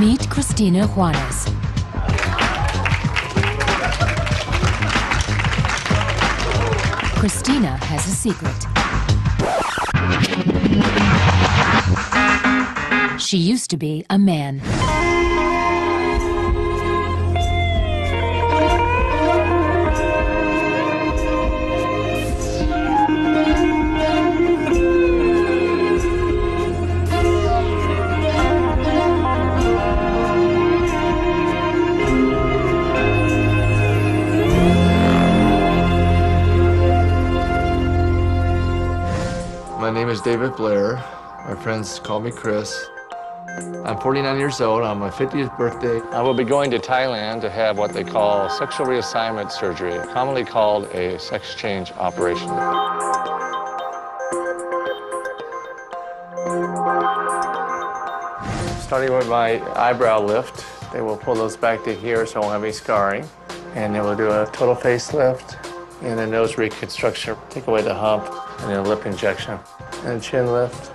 Meet Cristina Juarez. Cristina has a secret. She used to be a man. My name is David Blehar. My friends call me Cris. I'm 49 years old. On my 50th birthday, I will be going to Thailand to have what they call sexual reassignment surgery, commonly called a sex change operation. Starting with my eyebrow lift, they will pull those back to here so I won't have any scarring. And they will do a total facelift and a nose reconstruction, take away the hump, and then a lip injection, and a chin lift.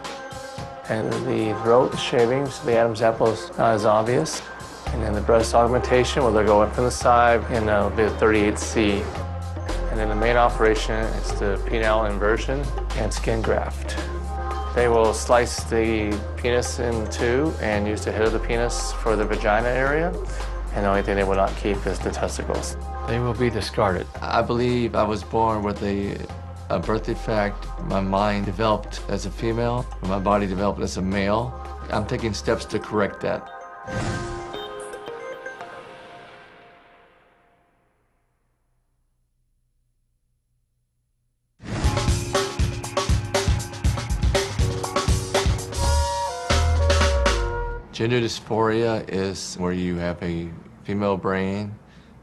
And the throat shaving, so the Adam's apple is not as obvious. And then the breast augmentation, where they'll go in from the side, and it'll be a 38C. And then the main operation is the penile inversion and skin graft. They will slice the penis in two and use the head of the penis for the vagina area. And the only thing they will not keep is the testicles. They will be discarded. I believe I was born with a birth defect. My mind developed as a female, my body developed as a male. I'm taking steps to correct that. Gender dysphoria is where you have a female brain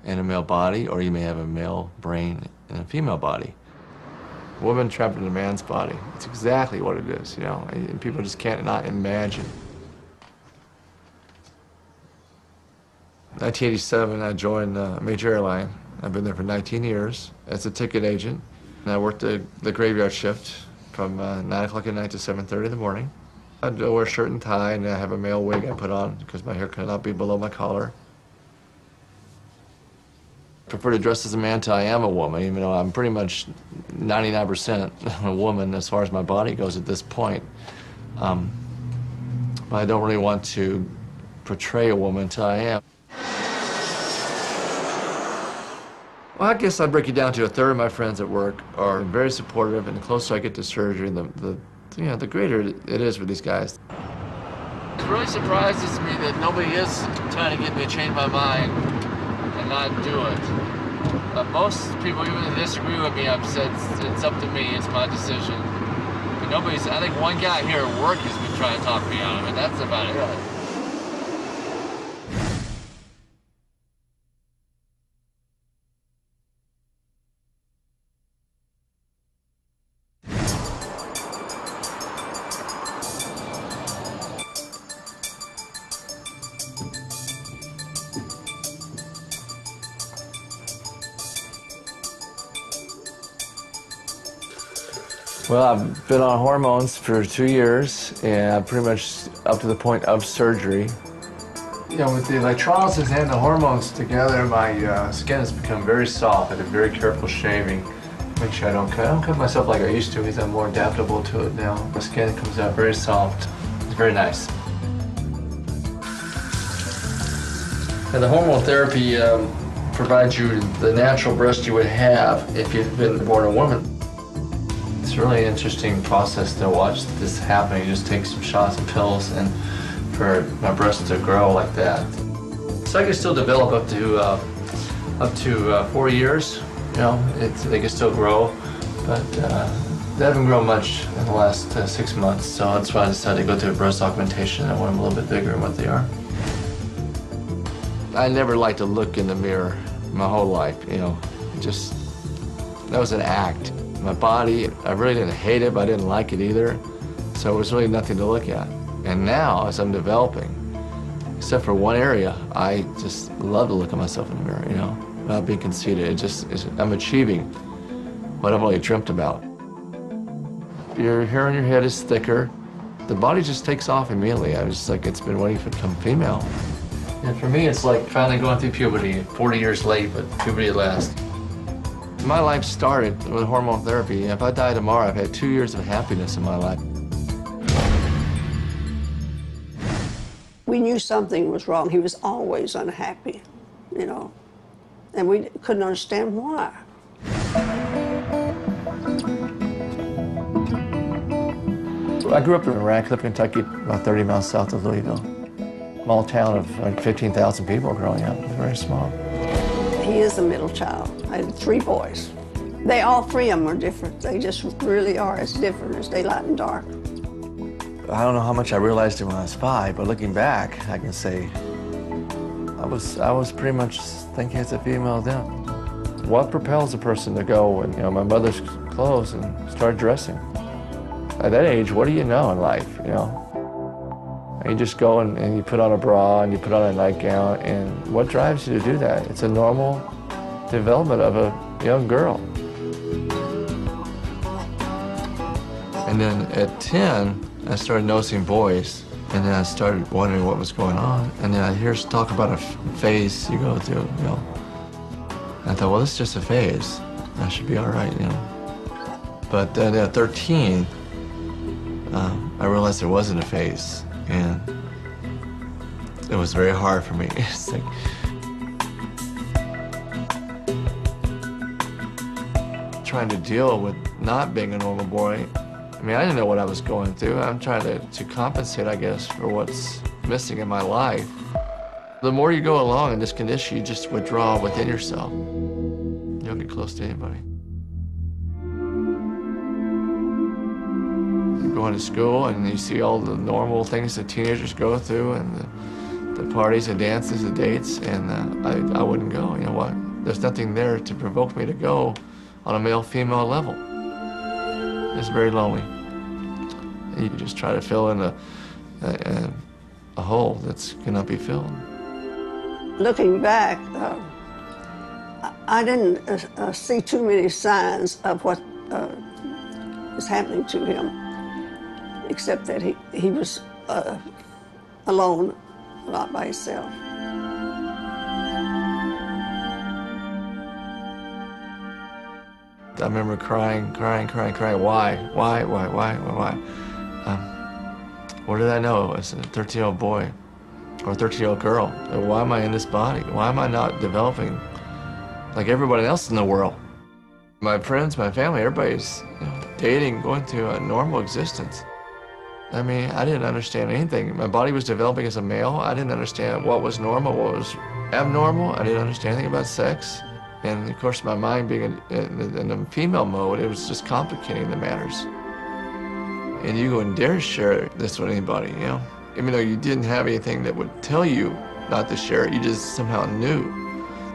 and a male body, or you may have a male brain and a female body. Woman trapped in a man's body. It's exactly what it is, you know, and people just can't not imagine. 1987, I joined a major airline. I've been there for 19 years as a ticket agent. And I worked the graveyard shift from 9 o'clock at night to 7:30 in the morning. I'd wear a shirt and tie, and I have a male wig I put on because my hair cannot be below my collar. I prefer to dress as a man till I am a woman, even though I'm pretty much 99% a woman as far as my body goes at this point. But I don't really want to portray a woman until I am. Well, I guess I'd break it down to a third of my friends at work are very supportive, and the closer I get to surgery, the greater it is for these guys. It really surprises me that nobody is trying to get me to change my mind and not do it. Most people, even if they disagree with me, have said it's up to me, it's my decision. But nobody's, I think one guy here at work has been trying to talk me out of it. That's about it. Well, I've been on hormones for 2 years, and I'm pretty much up to the point of surgery. You know, with the electrolysis and the hormones together, my skin has become very soft. I did very careful shaving. Make sure I don't cut myself like I used to, because I'm more adaptable to it now. My skin comes out very soft. It's very nice. And the hormone therapy provides you the natural breast you would have if you'd been born a woman. It's a really interesting process to watch this happen. You just take some shots and pills, and for my breast to grow like that. So I can still develop up to 4 years. You know, they can still grow, but they haven't grown much in the last 6 months. So that's why I decided to go through a breast augmentation. I want them a little bit bigger than what they are. I never liked to look in the mirror my whole life. You know, that was an act. My body, I really didn't hate it, but I didn't like it either. So it was really nothing to look at. And now, as I'm developing, except for one area, I just love to look at myself in the mirror, you know, without being conceited. I'm achieving what I've only dreamt about. Your hair on your head is thicker. The body just takes off immediately. I was just like, it's been waiting for it to become female. And for me, it's like finally going through puberty, 40 years late, but puberty at last. My life started with hormone therapy. If I die tomorrow, I've had 2 years of happiness in my life. We knew something was wrong. He was always unhappy, you know, and we couldn't understand why. I grew up in Radcliffe, Kentucky, about 30 miles south of Louisville. Small town of like 15,000 people growing up. It was very small. He is a middle child. I had 3 boys. All 3 of them are different. They just really are as different as daylight and dark. I don't know how much I realized it when I was 5, but looking back, I can say I was pretty much thinking as a female then. What propels a person to go and, my mother's clothes and start dressing? At that age, what do you know in life, And you just go and you put on a bra and you put on a nightgown, and what drives you to do that? It's a normal development of a young girl. And then at 10, I started noticing boys, and then I started wondering what was going on. And then I hear talk about a phase you go through, And I thought, well, this is just a phase. I should be all right, But then at 13, I realized it wasn't a phase, and it was very hard for me. It's like, trying to deal with not being a normal boy. I mean, I didn't know what I was going through. I'm trying to compensate, I guess, for what's missing in my life. The more you go along in this condition, you just withdraw within yourself. You don't get close to anybody. You're going to school and you see all the normal things that teenagers go through, and the parties, the dances, the dates, and I wouldn't go. You know what? There's nothing there to provoke me to go on a male-female level. It's very lonely. And you can just try to fill in a hole that's cannot be filled. Looking back, I didn't see too many signs of what was happening to him, except that he was alone, a lot by himself. I remember crying. Why? What did I know as a 13-year-old boy or a 13-year-old girl? Why am I in this body? Why am I not developing like everybody else in the world? My friends, my family, everybody's dating, going through a normal existence. I mean, I didn't understand anything. My body was developing as a male. I didn't understand what was normal, what was abnormal. I didn't understand anything about sex. And of course, my mind being in the female mode, it was just complicating the matters. And you wouldn't dare share this with anybody, Even though you didn't have anything that would tell you not to share it, you just somehow knew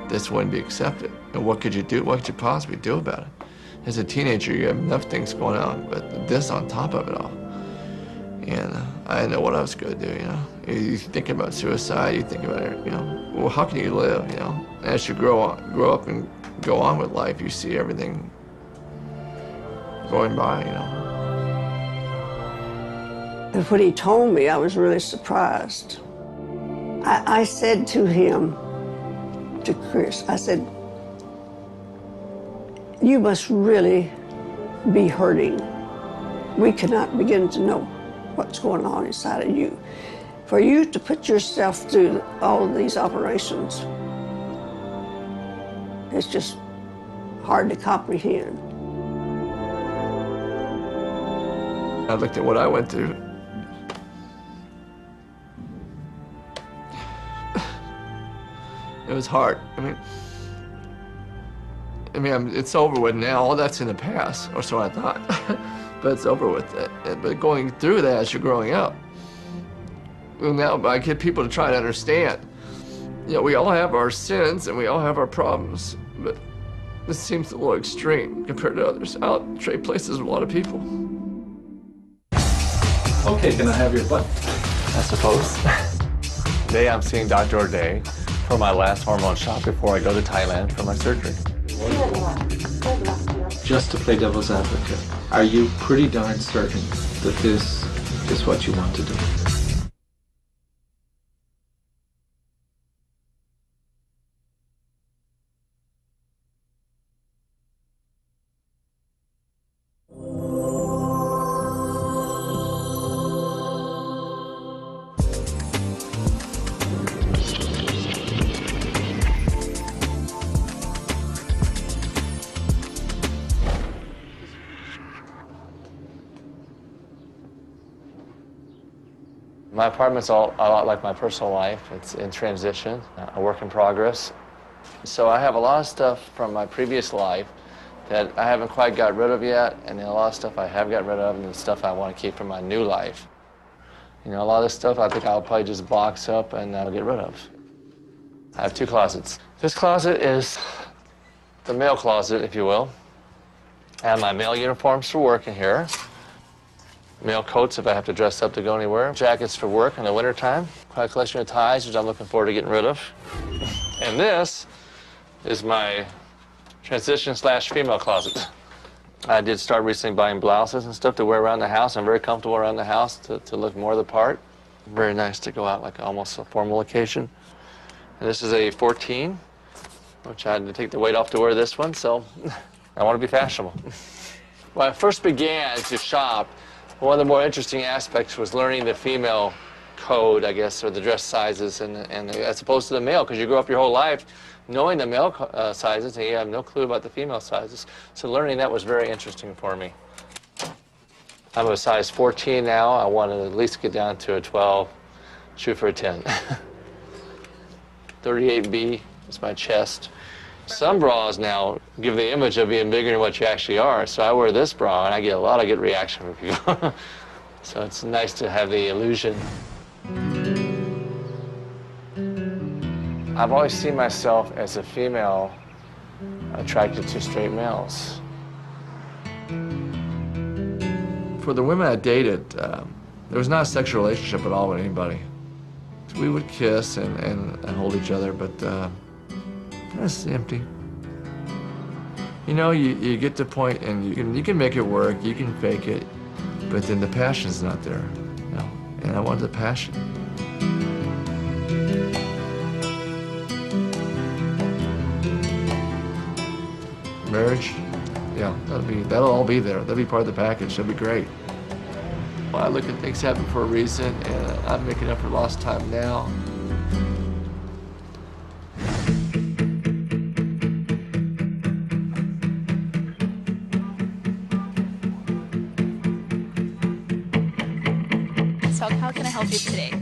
this wouldn't be accepted. And what could you do? What could you possibly do about it? As a teenager, you have enough things going on, but this on top of it all. And I didn't know what I was going to do, You think about suicide, you think about it, well, how can you live, As you grow up and go on with life, you see everything going by, And when he told me, I was really surprised. I said to him, to Cris, I said, you must really be hurting. We cannot begin to know what's going on inside of you. For you to put yourself through all of these operations, it's just hard to comprehend. I looked at what I went through. It was hard. I mean, it's over with now. All that's in the past, or so I thought. But it's over with. But going through that as you're growing up, well, now I get people to try to understand. We all have our sins and we all have our problems, but this seems a little extreme compared to others. I'll trade places with a lot of people. Okay, can I have your butt? I suppose. Today I'm seeing Dr. O'Day for my last hormone shot before I go to Thailand for my surgery. Just to play devil's advocate, are you pretty darn certain that this is what you want to do? My apartment's a lot like my personal life. It's in transition, a work in progress. So I have a lot of stuff from my previous life that I haven't quite got rid of yet, and then a lot of stuff I have got rid of, and the stuff I want to keep from my new life. You know, a lot of this stuff I think I'll probably just box up and I'll get rid of. I have 2 closets. This closet is the male closet, if you will. I have my male uniforms for work in here. Male coats if I have to dress up to go anywhere. Jackets for work in the wintertime. Quite a collection of ties, which I'm looking forward to getting rid of. And this is my transition/female closet. I did start recently buying blouses and stuff to wear around the house. I'm very comfortable around the house to look more the part. Very nice to go out like almost a formal occasion. And this is a 14, which I had to take the weight off to wear this one, so I want to be fashionable. When I first began to shop, one of the more interesting aspects was learning the female code, I guess, or the dress sizes, and as opposed to the male, because you grew up your whole life knowing the male sizes, and you have no clue about the female sizes. So learning that was very interesting for me. I'm a size 14 now. I want to at least get down to a 12, shoot for a 10. 38B is my chest. Some bras now give the image of being bigger than what you actually are. So I wear this bra, and I get a lot of good reaction from people. So it's nice to have the illusion. I've always seen myself as a female attracted to straight males. For the women I dated, there was not a sexual relationship at all with anybody. We would kiss and hold each other, but that's empty. You know, you get to a point and you can make it work, you can fake it, but then the passion's not there. No. And I wanted the passion. Marriage, yeah, that'll all be there. That'll be part of the package. That'll be great. Well, I look at things happen for a reason, and I'm making up for lost time now. So how can I help you today?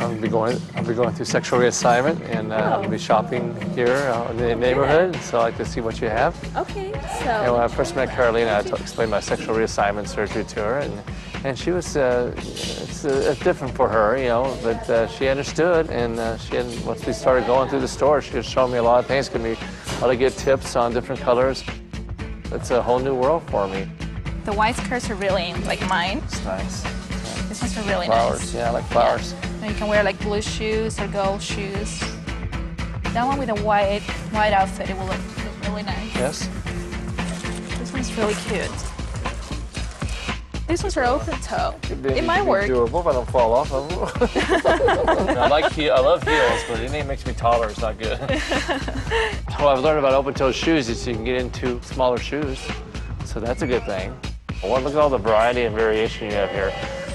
I'll be going through sexual reassignment, and I'll be shopping here in the neighborhood. So I'd like to see what you have. Okay, so. And when I first met Carolina, I explained my sexual reassignment surgery to her, and she was it's different for her, you know, but she understood, and once we started going through the store, she was showing me a lot of things, giving me how to get tips on different colors. It's a whole new world for me. The white skirts are really like mine. It's nice. These ones are really flowers. nice. Yeah, I like flowers. Yeah. And you can wear like blue shoes or gold shoes. That one with a white outfit, it will look really nice. Yes. This one's really cute. These ones are open toe. It might work. Durable if I don't fall off of them. I love heels, but anything that makes me taller is not good. What I've learned about open toe shoes is you can get into smaller shoes, so that's a good thing. Well, look at all the variety and variation you have here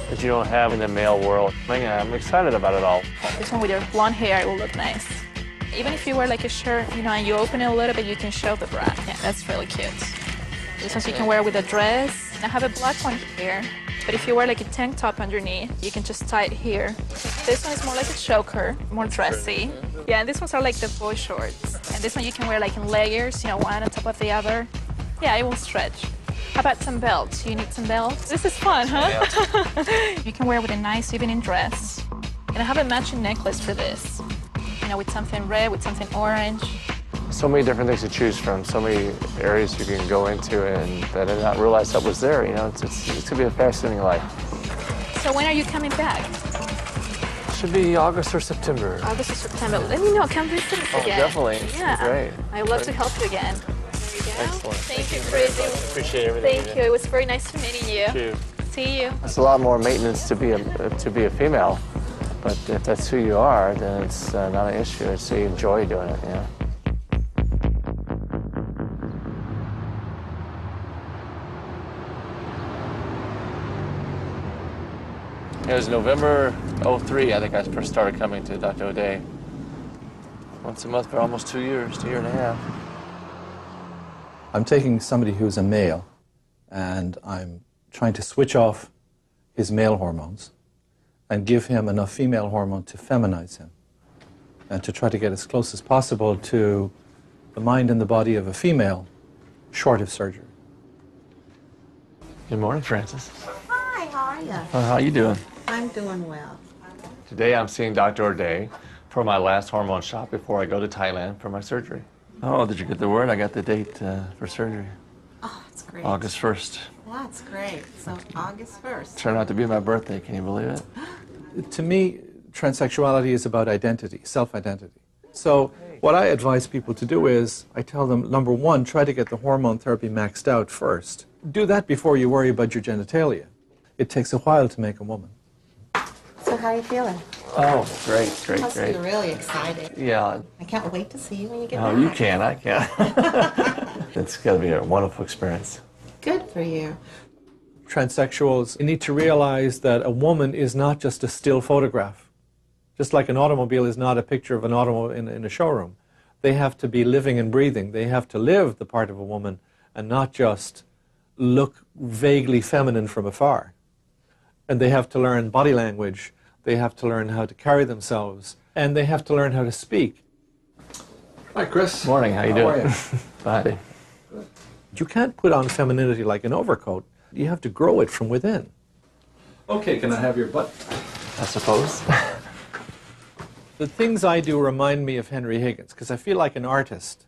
that you don't have in the male world. I'm excited about it all. This one with your blonde hair, it will look nice. Even if you wear like a shirt, you know, and you open it a little bit, you can show the bra. Yeah, that's really cute. This one you can wear with a dress. I have a black one here, but if you wear like a tank top underneath, you can just tie it here. This one is more like a choker, more dressy. Yeah, and these ones are like the boy shorts. And this one you can wear like in layers, you know, one on top of the other. Yeah, it will stretch. How about some belts? You need some belts? This is fun, huh? Yeah. You can wear with a nice evening dress. And I have a matching necklace for this. You know, with something red, with something orange. So many different things to choose from, so many areas you can go into, and that I did not realize that was there. You know, it's going to be a fascinating life. So when are you coming back? Should be August or September. August or September. Let me know. Come visit us again. Definitely. Yeah. Great. I'd love to help you again. Excellent. Thank you, Cris. Appreciate everything. Thank you. It was very nice meeting you. Thank you. See you. It's a lot more maintenance to be a female, but if that's who you are, then it's not an issue. It's you enjoy doing it. Yeah. It was November '03. I think I first started coming to Dr. O'Day. Once a month for almost 2 years, a year and a half. I'm taking somebody who's a male, and I'm trying to switch off his male hormones and give him enough female hormone to feminize him and to try to get as close as possible to the mind and the body of a female, short of surgery. Good morning, Francis. Hi, how are you? How you doing? I'm doing well. Today I'm seeing Dr. O'Day for my last hormone shot before I go to Thailand for my surgery. Oh, did you get the word? I got the date for surgery. Oh, that's great. August 1st. That's great. So August 1st. Turned out to be my birthday. Can you believe it? To me, transsexuality is about identity, self-identity. So what I advise people to do is, I tell them, number one, try to get the hormone therapy maxed out first. Do that before you worry about your genitalia. It takes a while to make a woman. So how are you feeling? Oh, great, great, Must great. be really excited. Yeah. I can't wait to see you when you get Oh, back. you can, I can. It's going to be a wonderful experience. Good for you. Transsexuals need to realize that a woman is not just a still photograph. Just like an automobile is not a picture of an automobile in a showroom. They have to be living and breathing. They have to live the part of a woman and not just look vaguely feminine from afar. And they have to learn body language. They have to learn how to carry themselves. And they have to learn how to speak. Hi, Chris. Morning, how you doing? are you? Bye. You can't put on femininity like an overcoat. You have to grow it from within. Okay, can I have your butt? I suppose. The things I do remind me of Henry Higgins because I feel like an artist.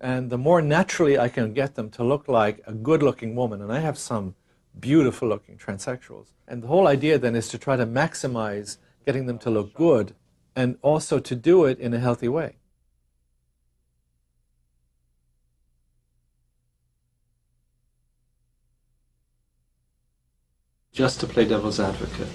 And the more naturally I can get them to look like a good-looking woman, and I have some beautiful-looking transsexuals. And the whole idea then is to try to maximize getting them to look good and also to do it in a healthy way. Just to play devil's advocate,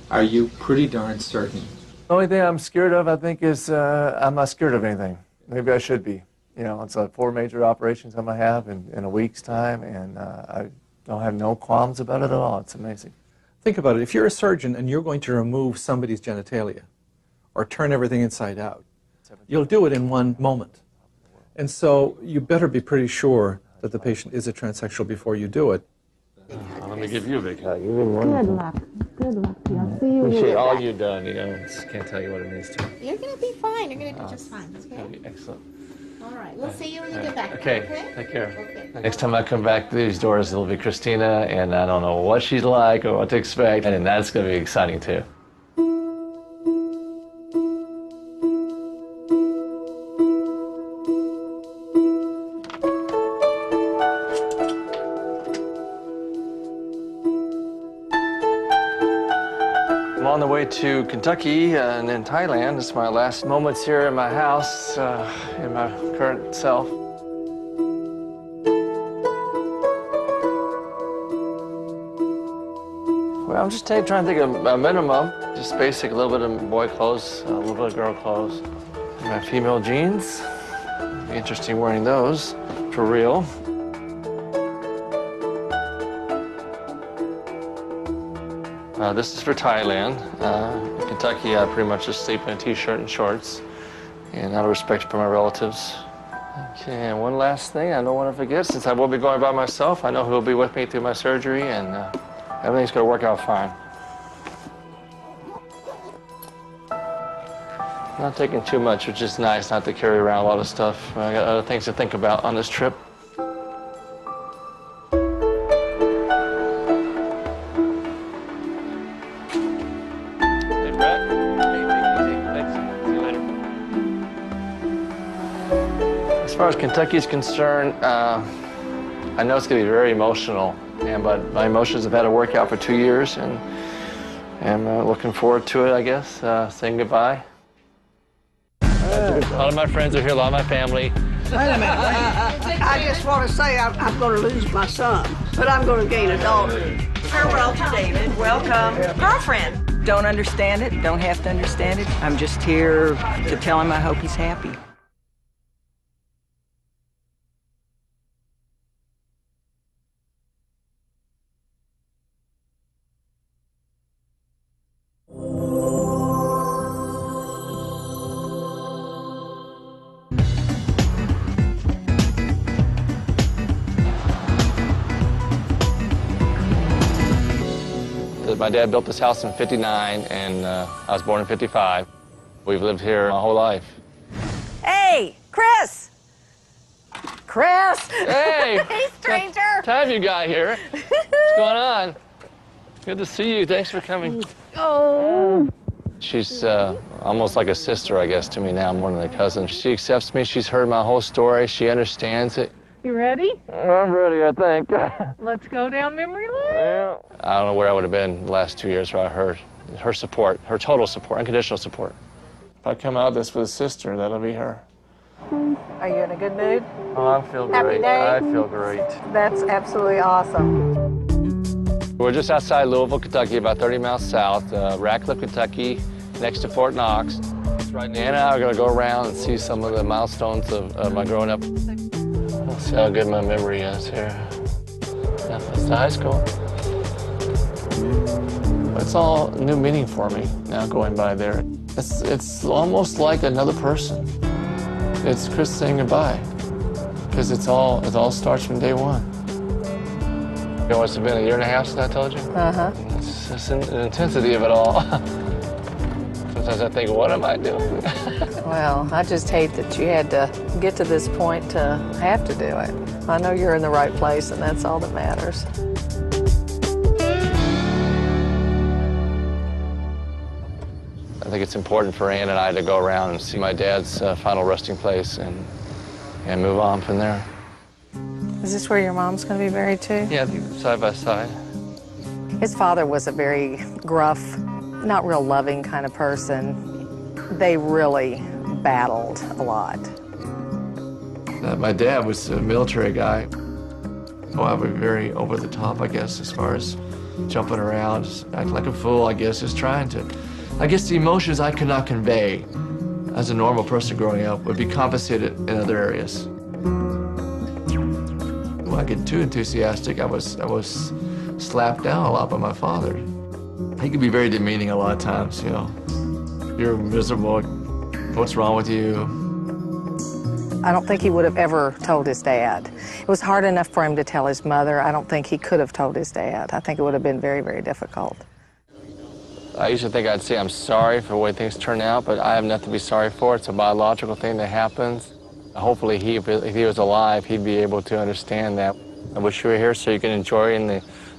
are you pretty darn certain? The only thing I'm scared of, I think, is I'm not scared of anything. Maybe I should be. You know, it's 4 major operations I'm going to have in a week's time, and I don't have no qualms about it at all. It's amazing. Think about it. If you're a surgeon and you're going to remove somebody's genitalia or turn everything inside out, you'll do it in one moment. And so you better be pretty sure that the patient is a transsexual before you do it. Let me give you a big hug. You've been wonderful. Good luck. Good luck to you. I'll see you when you Appreciate get all back. you've done. You know, just can't tell you what it means to me. You're going to be fine. You're going to do just fine. It's going to Okay? be excellent. All right. We'll see you when you get back. Okay, take care. Okay. Next time I come back through these doors, it'll be Christina, and I don't know what she's like or what to expect, and that's going to be exciting too. I'm on the way to Kentucky and then Thailand. It's my last moments here in my house, in my current self. Well, I'm just trying to think of a minimum. Just basic, a little bit of boy clothes, a little bit of girl clothes. My female jeans. Be interesting wearing those, for real. This is for Thailand. In Kentucky, I pretty much just sleep in a t-shirt and shorts, and out of respect for my relatives. Okay, and one last thing I don't want to forget, since I will be going by myself, I know who will be with me through my surgery, and everything's going to work out fine. Not taking too much, which is nice not to carry around a lot of stuff. I got other things to think about on this trip. Hey, Brett. Hey, take it easy. Thanks. See you later. As far as Kentucky is concerned, I know it's going to be very emotional, but my emotions have had to work out for 2 years, and I'm looking forward to it, I guess, saying goodbye. A lot of my friends are here, a lot of my family. Wait a minute. I just want to say I'm going to lose my son, but I'm going to gain a daughter. Farewell to David. Welcome. Girlfriend. Don't understand it. Don't have to understand it. I'm just here to tell him I hope he's happy. The My dad built this house in '59, and I was born in '55. We've lived here my whole life. Hey, Cris! Cris! Hey! Hey, stranger! What time you got here? What's going on? Good to see you. Thanks for coming. Oh. She's almost like a sister, I guess, to me now, more than a cousin. She accepts me. She's heard my whole story. She understands it. You ready? I'm ready, I think. Let's go down memory lane. Yeah. I don't know where I would have been the last 2 years without her support, her total support, unconditional support. If I come out of this with a sister, that'll be her. Are you in a good mood? Oh, I feel Happy great. day. I feel great. That's absolutely awesome. We're just outside Louisville, Kentucky, about 30 miles south, Ratcliffe, Kentucky, next to Fort Knox. Right now, Anna and I are going to go around and see some of the milestones of my growing up. Let's see how good my memory is here. Yeah, that's the high school. It's all new meaning for me now going by there. It's almost like another person. It's Cris saying goodbye, because it all starts from day one. You know, it's been 1.5 years since I told you? Uh-huh. It's just the intensity of it all. Sometimes I think, what am I doing? Well, I just hate that you had to get to this point to have to do it. I know you're in the right place, and that's all that matters. I think it's important for Ann and I to go around and see my dad's final resting place and move on from there. Is this where your mom's going to be buried, too? Yeah, side by side. His father was a very gruff, not real loving kind of person. They really battled a lot. My dad was a military guy. Oh, I was very over the top, I guess, as far as jumping around, just acting like a fool, I guess, just trying to. I guess the emotions I could not convey as a normal person growing up would be compensated in other areas. When I get too enthusiastic, I was slapped down a lot by my father. He could be very demeaning a lot of times, you know. You're miserable. What's wrong with you? I don't think he would have ever told his dad. It was hard enough for him to tell his mother. I don't think he could have told his dad. I think it would have been very, very difficult. I used to think I'd say I'm sorry for the way things turn out, but I have nothing to be sorry for. It's a biological thing that happens. Hopefully, if he was alive, he'd be able to understand that. I wish you were here so you can enjoy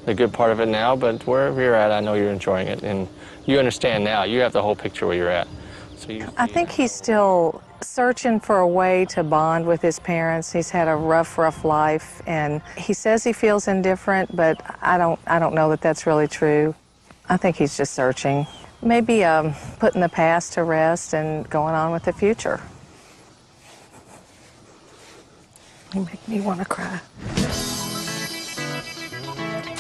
the good part of it now, but wherever you're at, I know you're enjoying it. And you understand now. You have the whole picture where you're at. So I think he's still searching for a way to bond with his parents. He's had a rough life, and he says he feels indifferent, but I don't know that that's really true. I think he's just searching. Maybe putting the past to rest and going on with the future. You make me want to cry.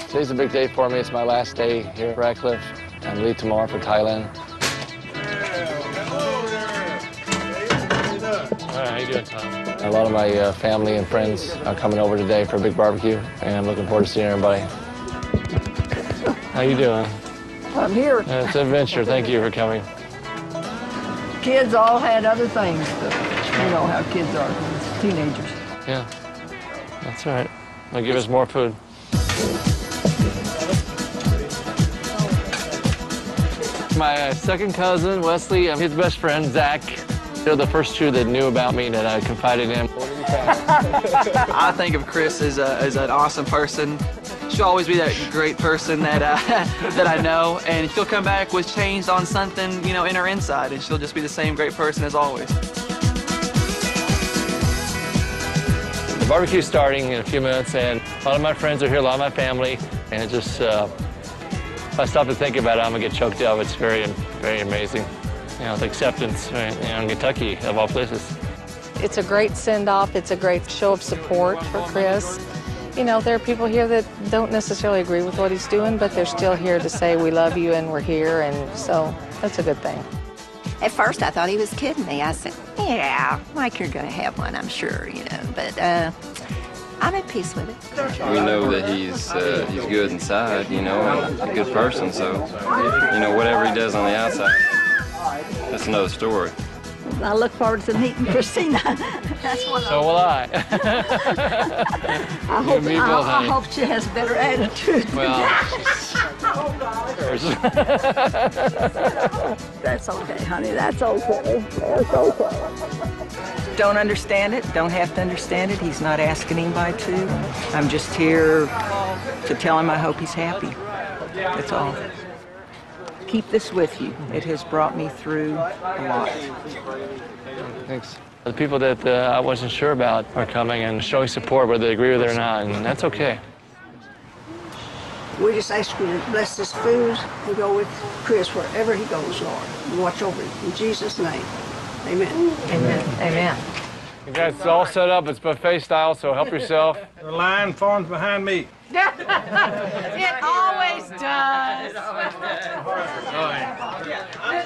Today's a big day for me. It's my last day here at Ratcliffe. I leave tomorrow for Thailand. All right, how you doing, Tom? A lot of my family and friends are coming over today for a big barbecue, and I'm looking forward to seeing everybody. How you doing? I'm here. It's an adventure. Thank you for coming. Kids all had other things, but you know how kids are, teenagers. Yeah, that's all right. They'll give us more food. My second cousin, Wesley, his best friend, Zach. They're the first two that knew about me that I confided in. I think of Cris as an awesome person. She'll always be that great person that that I know, and she'll come back with changed on something, you know, in her inside, and she'll just be the same great person as always. The barbecue's starting in a few minutes, and a lot of my friends are here, a lot of my family, and it just, if I stop to think about it, I'm gonna get choked up. It's very, very amazing. You know, the acceptance, right, you know, in Kentucky, of all places. It's a great send-off. It's a great show of support for Cris. You know, there are people here that don't necessarily agree with what he's doing, but they're still here to say we love you and we're here, and so that's a good thing. At first, I thought he was kidding me. I said, yeah, Mike, you're going to have one, I'm sure, you know, but I'm at peace with it. We know that he's good inside, you know, and a good person, so, you know, whatever he does on the outside, that's another story. I look forward to meeting Christina. That's what So will I. I hope she has a better attitude. Well, that's okay, honey. That's okay. That's okay. Don't understand it, don't have to understand it. He's not asking anybody to. I'm just here to tell him I hope he's happy. That's all. Keep this with you. It has brought me through a lot. Thanks. The people that I wasn't sure about are coming and showing support, whether they agree with it or not, and that's okay. We just ask you to bless this food and go with Cris wherever he goes, Lord. And watch over him. In Jesus' name, amen. Amen. Amen. You guys, it's all set up. It's buffet style, so help yourself. The line forms behind me. It always does.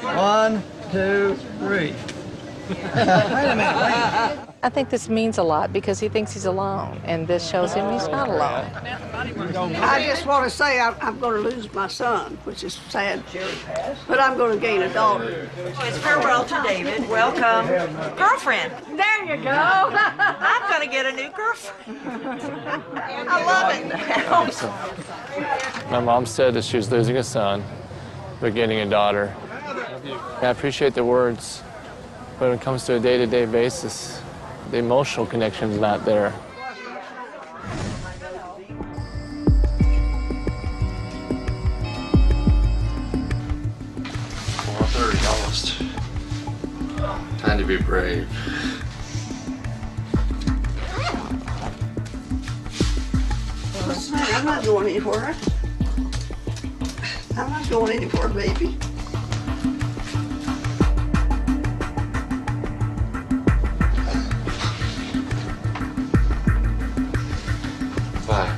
1, 2, 3. Wait a minute. I think this means a lot because he thinks he's alone, and this shows him he's not alone. I just want to say I'm going to lose my son, which is sad, but I'm going to gain a daughter. It's farewell to David. Welcome. Girlfriend. There you go. I'm going to get a new girlfriend. I love it. My mom said that she was losing a son, but getting a daughter. I appreciate the words, but when it comes to a day-to-day basis, the emotional connection's not there. Almost. Time to be brave. I'm not going anywhere. I'm not going anywhere, baby. Bye.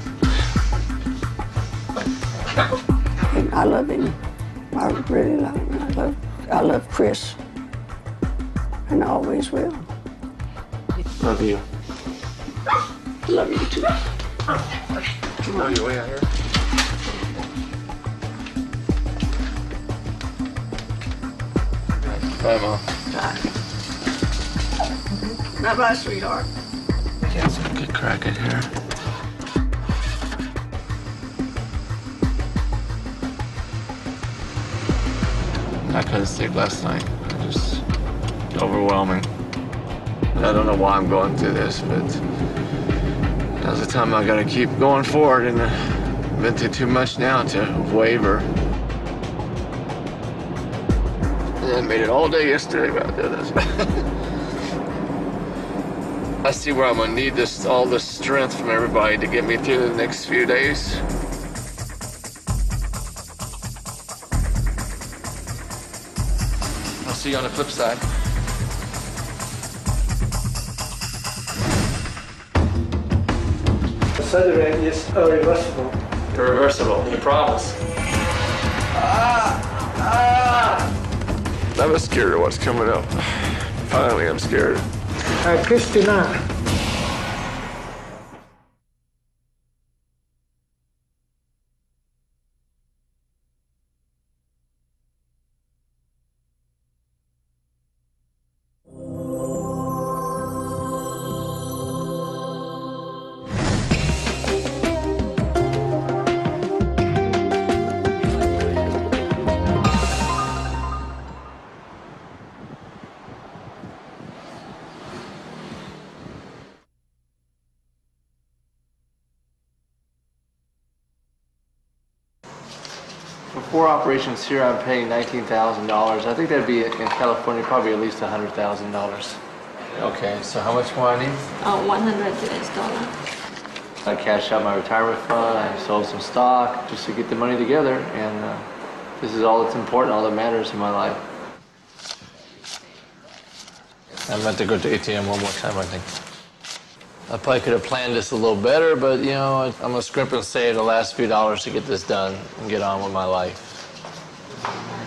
I love him. I really love him. I love Cris, and I always will. Love you. Love you too. Come on, your way out here. Bye, Mom. Bye. Bye-bye, sweetheart. Get some good crack in here. I couldn't sleep last night. Just overwhelming. I don't know why I'm going through this, but now's the time I gotta keep going forward, and I've been through too much now to waver. And I made it all day yesterday about doing this. I see where I'm gonna need all this strength from everybody to get me through the next few days. I'll see you on the flip side. The surgery is irreversible. Irreversible, you promise. I was scared of what's coming up. Finally, I'm scared. Christina. For 4 operations here, I'm paying $19,000. I think that'd be in California probably at least $100,000. Okay, so how much more I need? $100. I cashed out my retirement fund. I sold some stock just to get the money together, and this is all that's important, all that matters in my life. I meant to go to ATM one more time, I think. I probably could have planned this a little better, but you know, I'm gonna scrimp and save the last few dollars to get this done and get on with my life.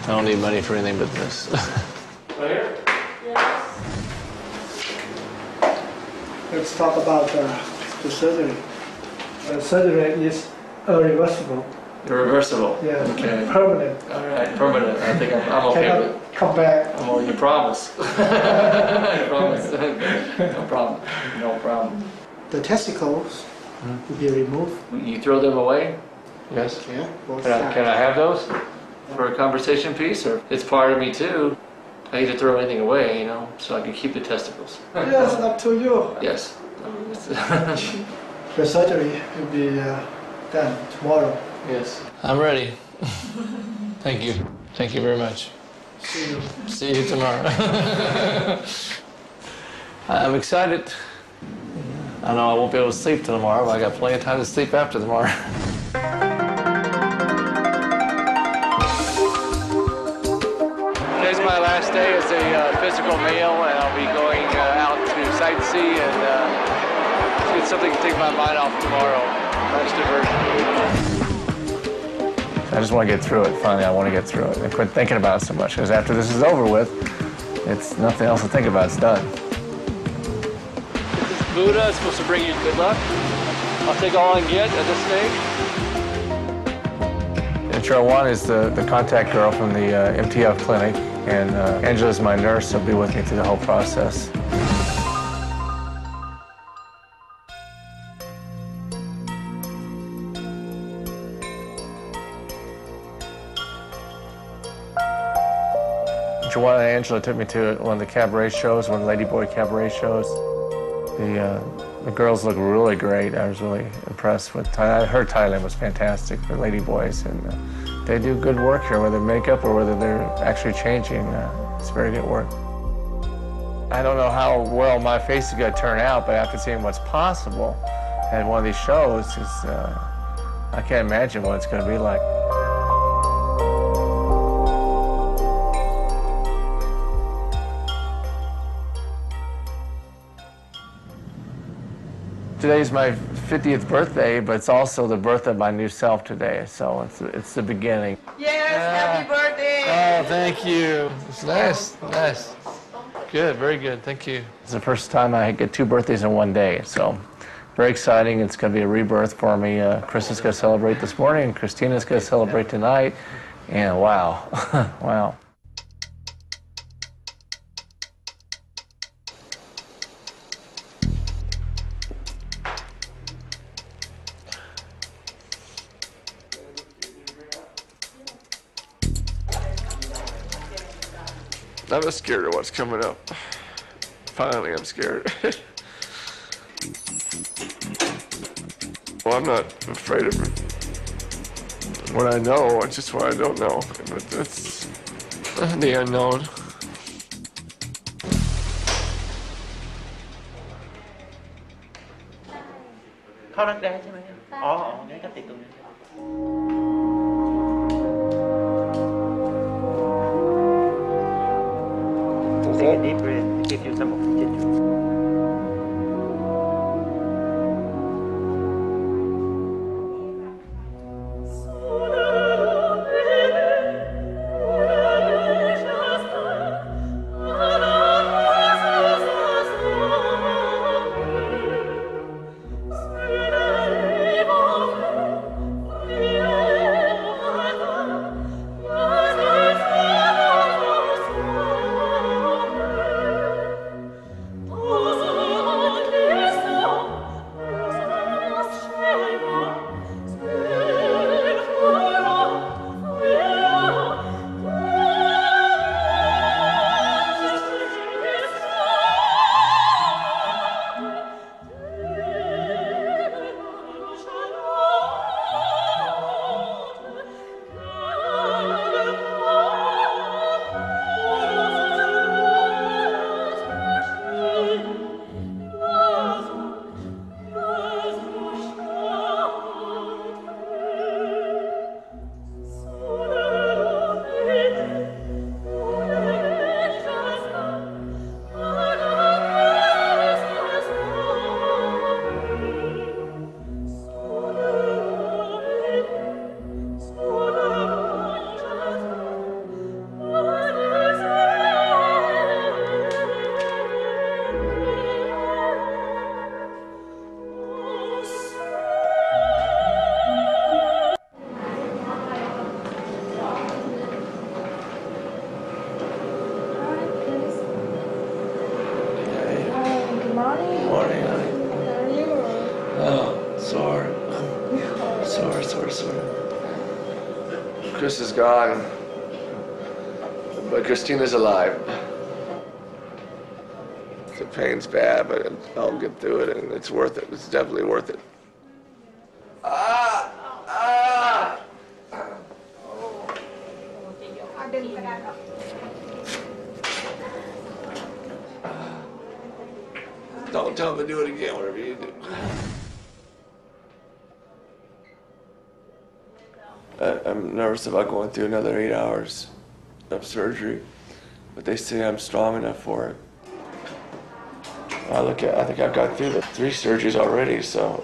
I don't need money for anything but this. Right here? Yes. Let's talk about the surgery. The surgery is irreversible. Irreversible? Yeah, okay. permanent. All right, permanent. I think I'm okay with it. come back. Well, you promise. I promise. No problem. No problem. The testicles will be removed. You throw them away? Yes. Yeah. Can I have those for a conversation piece? Or it's part of me too. I hate to throw anything away, you know, so I can keep the testicles. Yes, up to you. Yes. The surgery will be done tomorrow. Yes. I'm ready. Thank you. Thank you very much. See you. See you tomorrow. I'm excited. I know I won't be able to sleep till tomorrow, but I got plenty of time to sleep after tomorrow. Today's my last day as a physical male, and I'll be going out to sightsee and get something to take my mind off tomorrow. Nice diversion. I just want to get through it. Finally, I want to get through it and quit thinking about it so much, because after this is over with, it's nothing else to think about. It's done. This Buddha is supposed to bring you good luck. I'll take all I can get at this stage. Intro 1 is the contact girl from the MTF clinic, and Angela's my nurse. She'll be with me through the whole process. Joanna and Angela took me to one of the cabaret shows, one of the Ladyboy cabaret shows. The girls look really great. I was really impressed with Thailand. I heard Thailand was fantastic for Ladyboys, and they do good work here, whether makeup or whether they're actually changing. It's very good work. I don't know how well my face is going to turn out, but after seeing what's possible at one of these shows, I can't imagine what it's going to be like. Today's my 50th birthday, but it's also the birth of my new self today, so it's the beginning. Yes, happy birthday! Oh, thank you. It's nice, nice. Good, very good, thank you. It's the first time I get 2 birthdays in one day, so very exciting. It's going to be a rebirth for me. Cris is going to celebrate this morning, and Christina's going to celebrate tonight, and wow, wow. I'm scared of what's coming up. Finally, I'm scared. Well, I'm not afraid of what I know, it's just what I don't know. But that's the unknown. Take a deep breath, give you some oxygen. Oh Sort of. Cris is gone, but Christina's alive. The pain's bad, but I'll get through it, and it's worth it. It's definitely worth it. Don't tell me to do it again, whatever you do. I'm nervous about going through another 8 hours of surgery, but they say I'm strong enough for it. I think I've got through the 3 surgeries already, so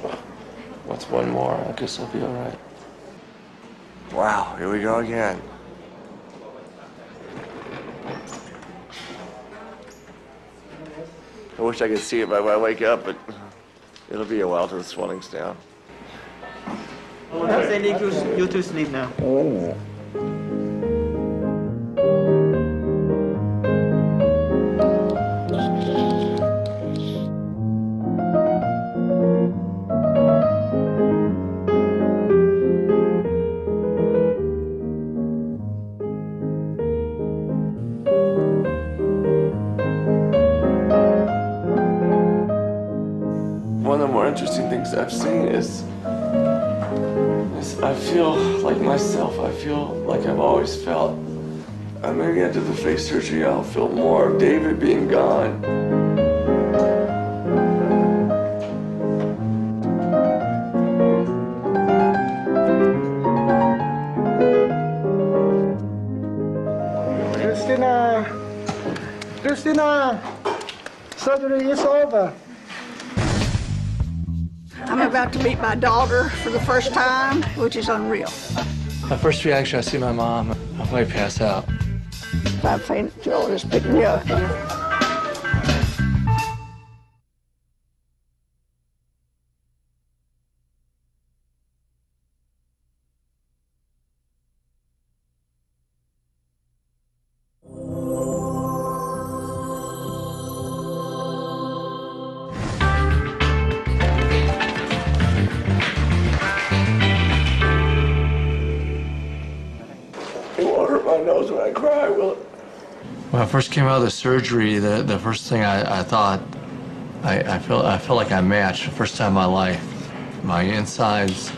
what's one more? I guess I'll be all right. Wow, here we go again. I wish I could see it by when I wake up, but it'll be a while till the swelling's down. I'm sending you to sleep now. One of the more interesting things I've seen is I feel like myself. I feel like I've always felt. Maybe after the face surgery, I'll feel more of David being gone. Christina, surgery is over. I'm about to meet my daughter for the first time, which is unreal. My first reaction, I see my mom. I might pass out. If I faint, Joel just picked me up. It won't hurt my nose when I cry, will it? When I first came out of the surgery, the first thing I thought, I felt like I matched the first time in my life. My insides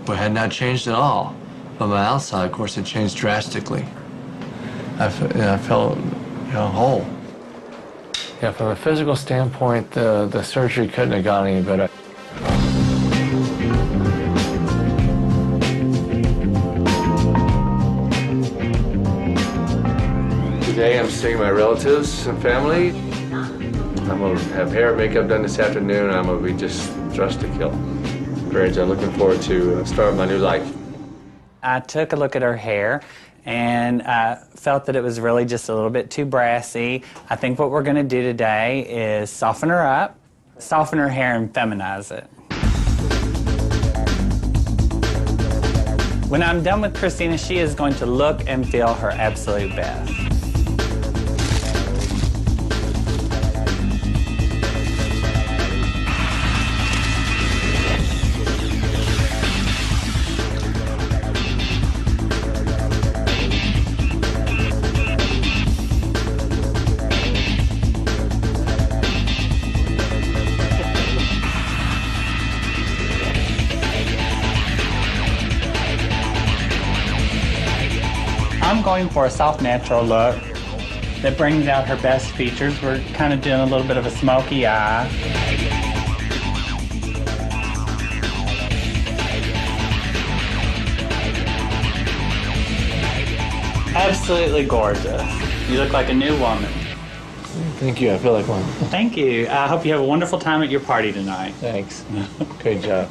had not changed at all, but my outside, of course, had changed drastically. I felt, whole. Yeah, from a physical standpoint, the surgery couldn't have gone any better. Today I'm seeing my relatives and family. I'm gonna have hair and makeup done this afternoon. I'm gonna be just dressed to kill. Great, I'm looking forward to starting my new life. I took a look at her hair and felt that it was really just a little bit too brassy. I think what we're gonna do today is soften her up, soften her hair and feminize it. When I'm done with Christina, she is going to look and feel her absolute best. I'm going for a soft, natural look that brings out her best features. We're kind of doing a little bit of a smoky eye. Absolutely gorgeous. You look like a new woman. Thank you, I feel like one. Thank you. I hope you have a wonderful time at your party tonight. Thanks. Great job.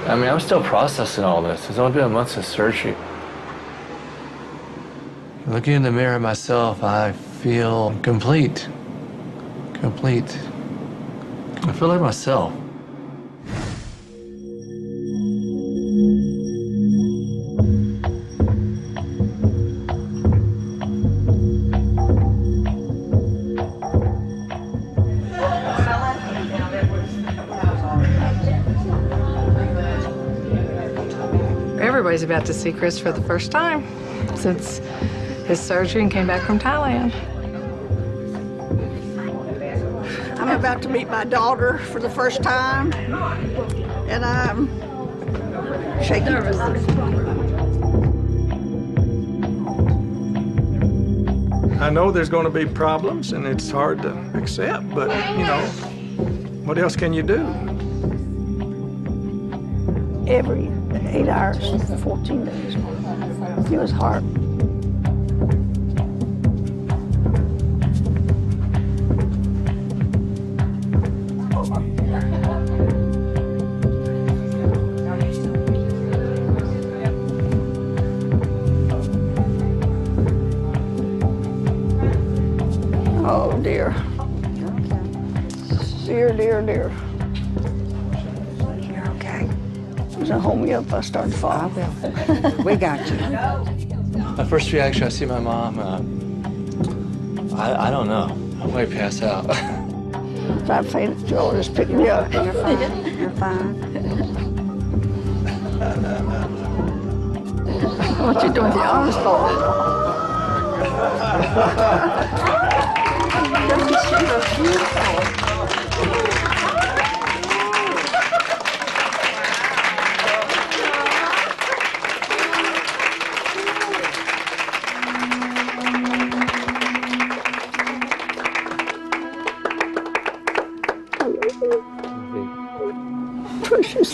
I mean, I'm still processing all this. It's only been a month since surgery. Looking in the mirror at myself, I feel complete. Complete. I feel like myself. Everybody's about to see Cris for the first time since his surgery and came back from Thailand. I'm about to meet my daughter for the first time, and I'm shaking. I know there's going to be problems, and it's hard to accept, but, you know, what else can you do? Every 8 hours, 14 days. It was hard. Oh, dear. Dear, dear, dear. You're okay. So hold me up if I start to fall. I will. We got you. My first reaction, I see my mom, I don't know. I might pass out. If I faint, you'll just pick me up. You're fine. You're fine. What you doing with the arms folded? She looks beautiful. Precious.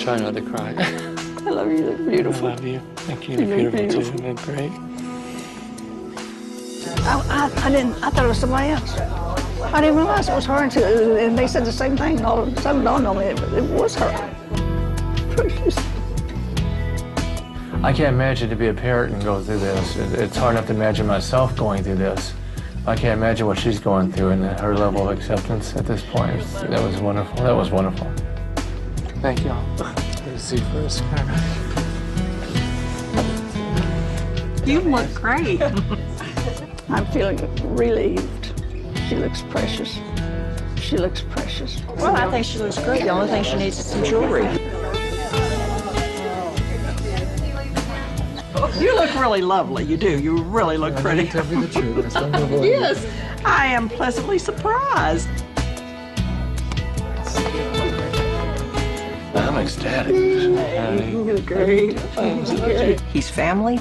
Try not to cry. I love you. You look beautiful. I love you. Thank you. You're beautiful too. You look great. I didn't. I thought it was somebody else. I didn't realize it was her until, and they said the same thing. And all of a sudden dawned on me it was her. Precious. I can't imagine to be a parent and go through this. It's hard enough to imagine myself going through this. I can't imagine what she's going through and her level of acceptance at this point. That was wonderful. That was wonderful. Thank you. See first. You look great. I'm feeling relieved. She looks precious. She looks precious. Well, I think she looks great. The only thing she needs is some jewelry. You look really lovely. You do. You really look pretty. Tell me the truth. Yes, I am pleasantly surprised. I'm ecstatic. You're great. He's family.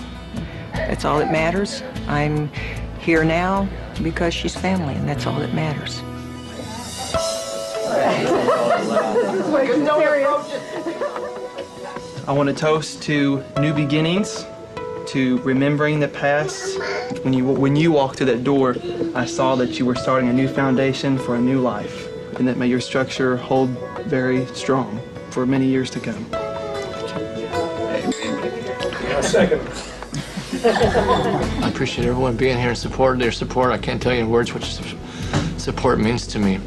That's all that matters. I'm here now because she's family, and that's all that matters. I want to toast to new beginnings, to remembering the past. When you walked through that door, I saw that you were starting a new foundation for a new life, and that may your structure hold very strong for many years to come. Second. I appreciate everyone being here and supporting their support. I can't tell you in words what support means to me.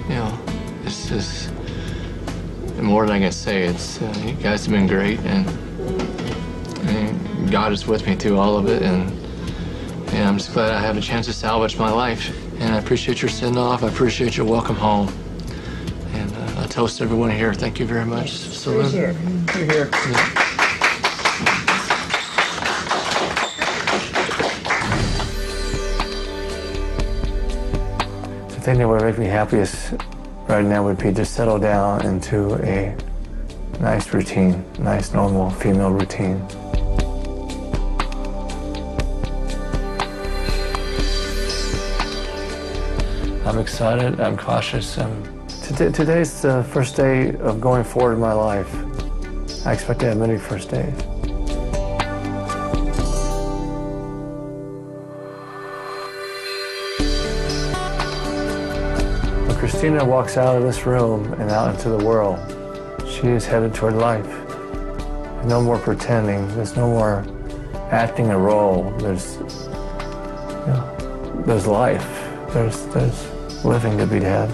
You know, it's just more than I can say. It's you guys have been great, and God is with me through all of it, and I'm just glad I have a chance to salvage my life. And I appreciate your send-off. I appreciate your welcome home. And I toast everyone here. Thank you very much. Salute. You're here. Yeah. The thing that would make me happiest right now would be to settle down into a nice routine, nice normal female routine. I'm excited, I'm cautious. Today's the first day of going forward in my life. I expect to have many first days. When Christina walks out of this room and out into the world, she is headed toward life. There's no more pretending, there's no more acting a role. There's life. There's living to be had.